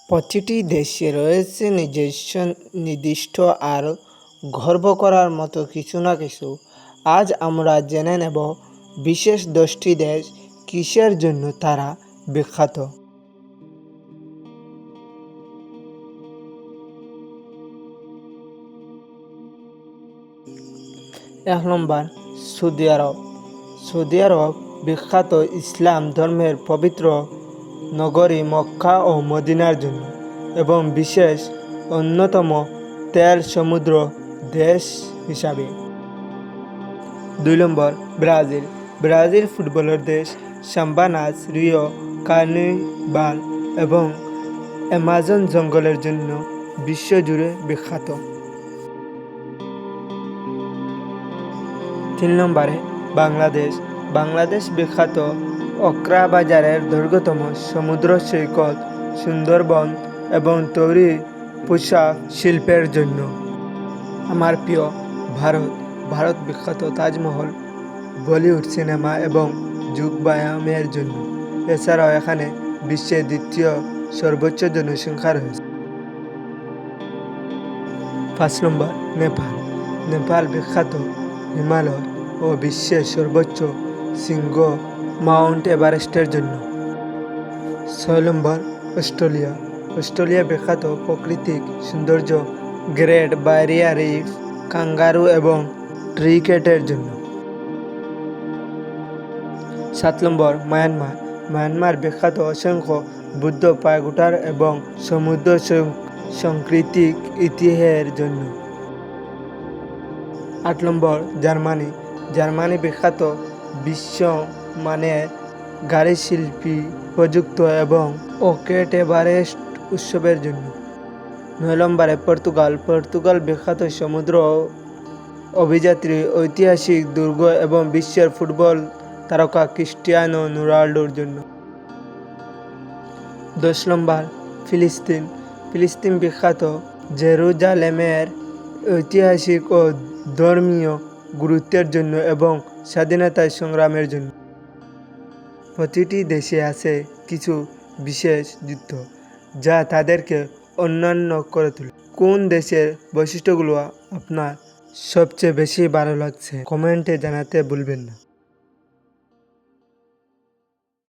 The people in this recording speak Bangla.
প্রতিটি দেশে রয়েছে নিজস্ব নির্দিষ্ট আর গর্ব করার মতো কিছু না কিছু। আজ আমরা জেনে নেব বিশেষ 10টি দেশ কিসের জন্য তারা বিখ্যাত। 1 নম্বর, সৌদি আরব। সৌদি আরব বিখ্যাত ইসলাম ধর্মের পবিত্র নগরী মক্কা ও মদিনার জন্য এবং বিশেষ অন্যতম তেল সমুদ্র দেশ হিসাবে। 2 নম্বর, ব্রাজিল। ব্রাজিল ফুটবলের দেশ। সাম্বা নাচ, রিও কার্নিভাল এবং অ্যামাজন জঙ্গলের জন্য বিশ্বজুড়ে বিখ্যাত। 3 নম্বরে, বাংলাদেশ। বাংলাদেশ বিখ্যাত কক্সবাজারের দীর্ঘতম সমুদ্র সৈকত, সুন্দরবন এবং তৈরি পোশাক শিল্পের জন্য। আমার প্রিয় ভারত। ভারত বিখ্যাত তাজমহল, বলিউড সিনেমা এবং যোগ ব্যায়ামের জন্য। এছাড়াও এখানে বিশ্বের দ্বিতীয় সর্বোচ্চ জনসংখ্যা রয়েছে। 5 নম্বর, নেপাল। নেপাল বিখ্যাত হিমালয় ও বিশ্বের সর্বোচ্চ শৃঙ্গ মাউন্ট এভারেস্টের জন্য। 6 নম্বর, অস্ট্রেলিয়া। অস্ট্রেলিয়া বিখ্যাত প্রাকৃতিক সৌন্দর্য, গ্রেট ব্যারিয়ার রিফ, কাঙ্গারু এবং ক্রিকেটের জন্য। 7 নম্বর, মায়ানমার। মায়ানমার বিখ্যাত অসংখ্য বৌদ্ধ পাগোডা এবং সমৃদ্ধ সাংস্কৃতিক ইতিহাসের জন্য। 8 নম্বর, জার্মানি। জার্মানি বিখ্যাত বিশ্বমানের গাড়ি শিল্পী, প্রযুক্তি এবং অকেট এভারেস্ট উৎসবের জন্য। 9 নম্বরে, পর্তুগাল। পর্তুগাল বিখ্যাত সমুদ্র অভিযাত্রী, ঐতিহাসিক দুর্গ এবং বিশ্বের ফুটবল তারকা ক্রিস্টিয়ানো রোনাল্ডোর জন্য। 10 নম্বর, ফিলিস্তিন। ফিলিস্তিন বিখ্যাত জেরুজালেমের ঐতিহাসিক ও ধর্মীয় গুরুত্বের জন্য এবং স্বাধীনতা সংগ্রামের জন্য। প্রতিটি দেশে আছে কিছু বিশেষ যুদ্ধ যা তাদেরকে অনন্য করে তোলে। কোন দেশের বৈশিষ্ট্যগুলো আপনার সবচেয়ে বেশি ভালো লাগছে কমেন্টে জানাতে ভুলবেন না।